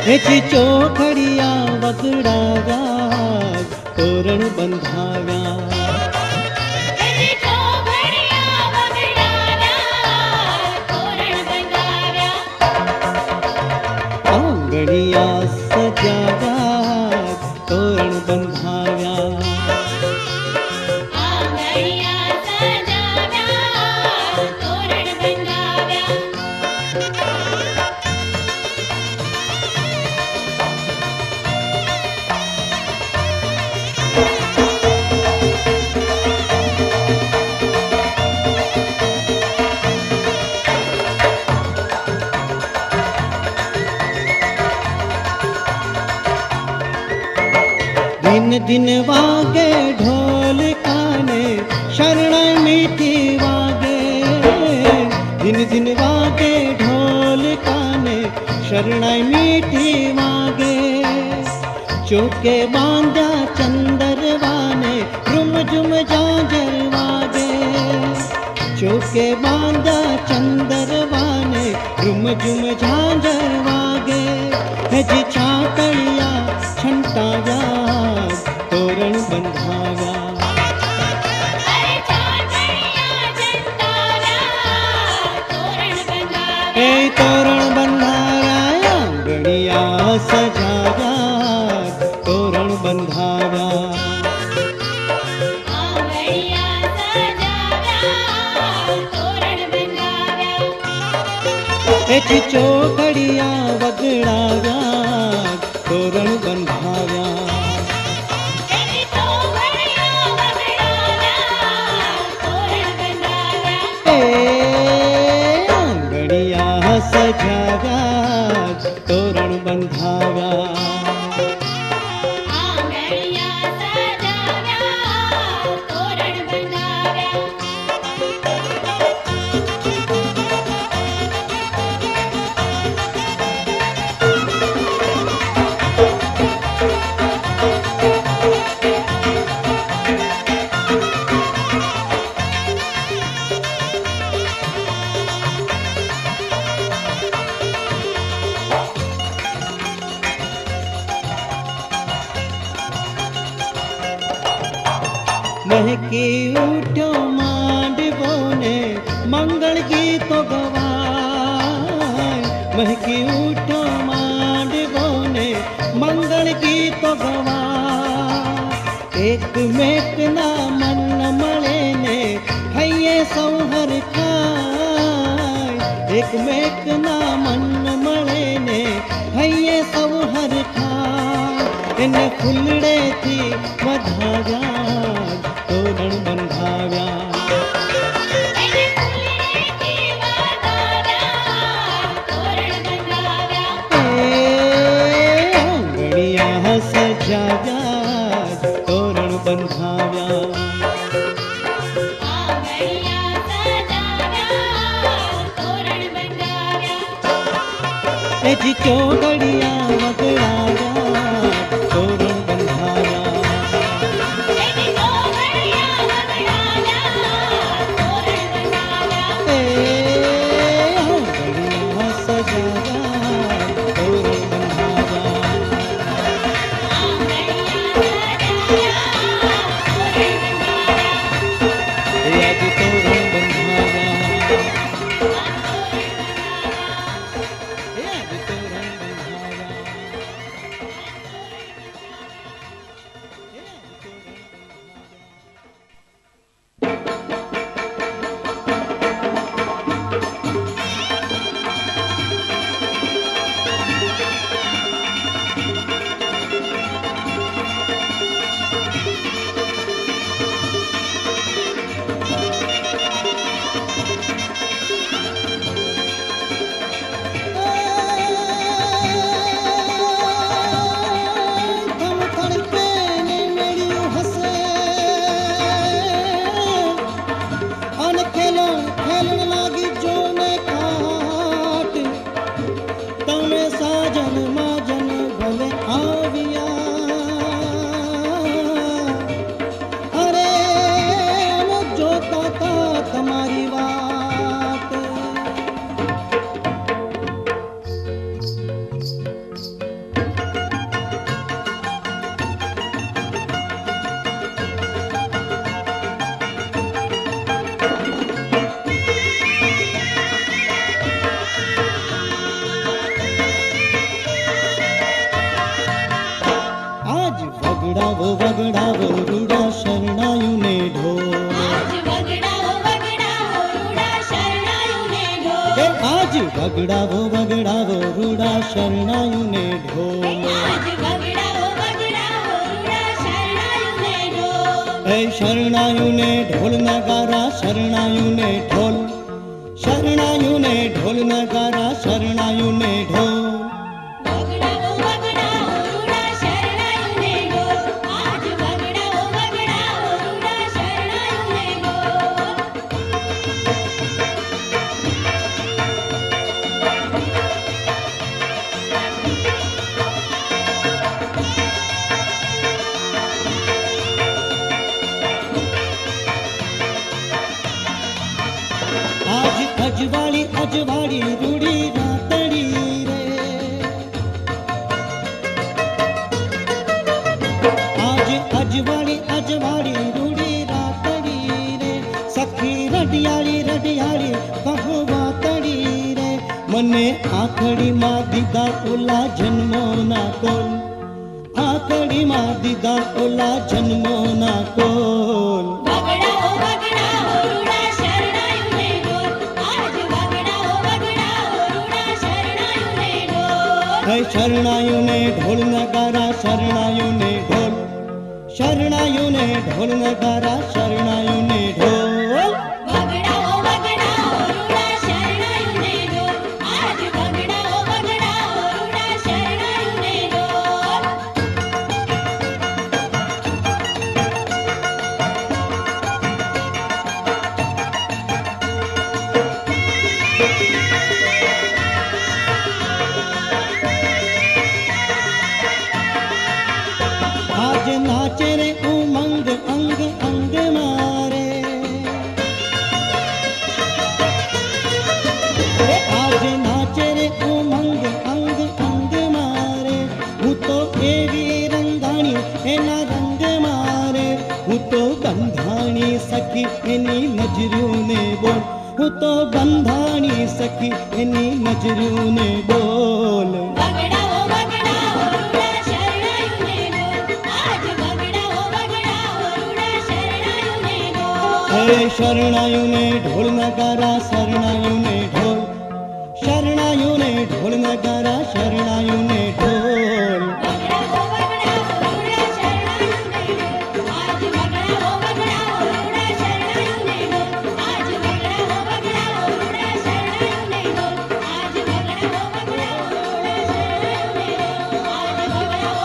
ह्याची चोखडिया वगडाव्या तोरण बंधाव्या आंगणिया सजाव्या तोरण बंधाव्या दिन दिन वागे ढोल काने शरण मीठी वागे दिन दिन वागे ढोल काने शरण मीठी वागे चौके बांधा चंदरवाने रुम झुम झांझर वागे चौके बांधा चंदरवाने रुम झुम झांझर वागे हजी छाकड़िया छंटाव्या तोरण बंधाव्या हे तोरण बंधाव्या आंगणिया सजाव्या तोरण बंधाव्या ह्याची चोखडिया वगडाव्या तोरण बंधाव्या आंगणिया सजाव्या तोरण बंधाव्या महकी उठ्यो मांडवो ने मंगल गीतो गवाय महकी उठ्यो मांडवो ने मंगल गीतो गवाय एक मेक ना मन मळे ने हये सौहर खाय एक मेक ना मन मळे ने हये सौहर खाय इन फुलड़े थी वधाव्या तोरण बंधाव्या आंगणिया सजाव्या तोरण बंधाव्या ह्याची चोखडिया वगडाव्या तोरण बंधाव्या વગડાવો રૂડા શરણાયુને ઢોલ. આજ વગડાવો રૂડા શરણાયુને ઢોલ. આજ વગડાવો રૂડા શરણાયુને ઢોલ. આજ વગડાવો રૂડા શરણાયુને ઢોલ. એ શરણાયુને ઢોલ નગારા શરણાયુને ઢોલ. શરણાયુને ઢોલ નગારા શરણાયુને ઢોલ. વગડાવો રૂડા શરણાયુને ઢોલ. આજ વગડાવો રૂડા શરણાયુને ઢોલ. આજ અજવાળી રૂડી રાતડી રે. આજ અજવાળી રૂડી રાતડી રે. સખી રડિયાળી કહવાતડી રે. મને આખડીમાં દીધા ઓલા જન્મોના કોલ. આખડીમાં દીધા ઓલા જન્મોના કોલ. વગડાવો રૂડા શરણાયુને ઢોલ. આજ વગડાવો રૂડા શરણાયુને ઢોલ. હે શરણાયુને ઢોલ નગારા શરણાયુને ઢોલ. શરણાયુને ઢોલ નગારા શરણાયુને ઢોલ. વગડાવો રૂડા શરણાયુને ઢોલ. આજ વગડાવો રૂડા શરણાયુને ઢોલ. આજ નાચે રે ઉમંગ અંગ અંગ મારે. આજ નાચે રે ઉમંગ અંગ અંગ મારે. હું તો એવી રંગાણી એના રંગ મારે. હું તો બંધાણી સખી એની નજરોને બોલ. હું તો બંધાણી સખી એની નજરોને બોલ. વગડાવો રૂડા શરણાયુને ઢોલ. આજ વગડાવો રૂડા શરણાયુને ઢોલ. હે શરણાયુને ઢોલ નગારા શરણાયુને ઢોલ. શરણાયુને ઢોલ નગારા શરણાયુને ઢોલ. વગડાવો રૂડા શરણાયુને ઢોલ. આજ વગડાવો રૂડા શરણાયુને ઢોલ. આજ વગડાવો રૂડા શરણાયુને ઢોલ. આજ વગડાવો રૂડા શરણાયુને ઢોલ. આજ વગડાવો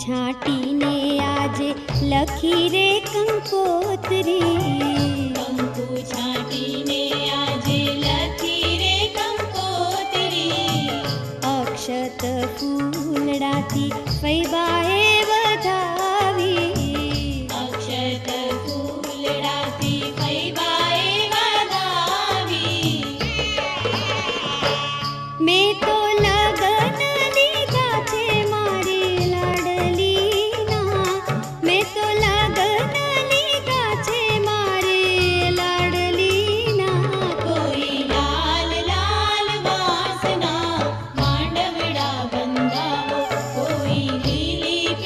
છાંટીને આજે લખી રે કંકોત્રી. કંકુ છાંટીને આજે લખી રે કંકોત્રી. અક્ષત ફૂલડાથી ફૈબાએ વધાવી. અક્ષત ફૂલડાથી ફૈબાએ વધાવી. મેં તો લગન લીધા છે મારી લાડલીના. મેં તો લગન લીધા છે મારી લાડલીના. કોઈ લાલ લાલ વાસના માંડવડા બંધાવો. કોઈ લીલી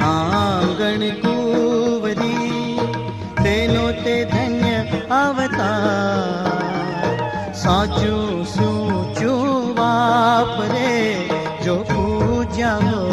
આંગણ કુંવરી તેનો તે ધન્ય અવતાર સાચું સૂચું વાપરે જો પૂજ્યા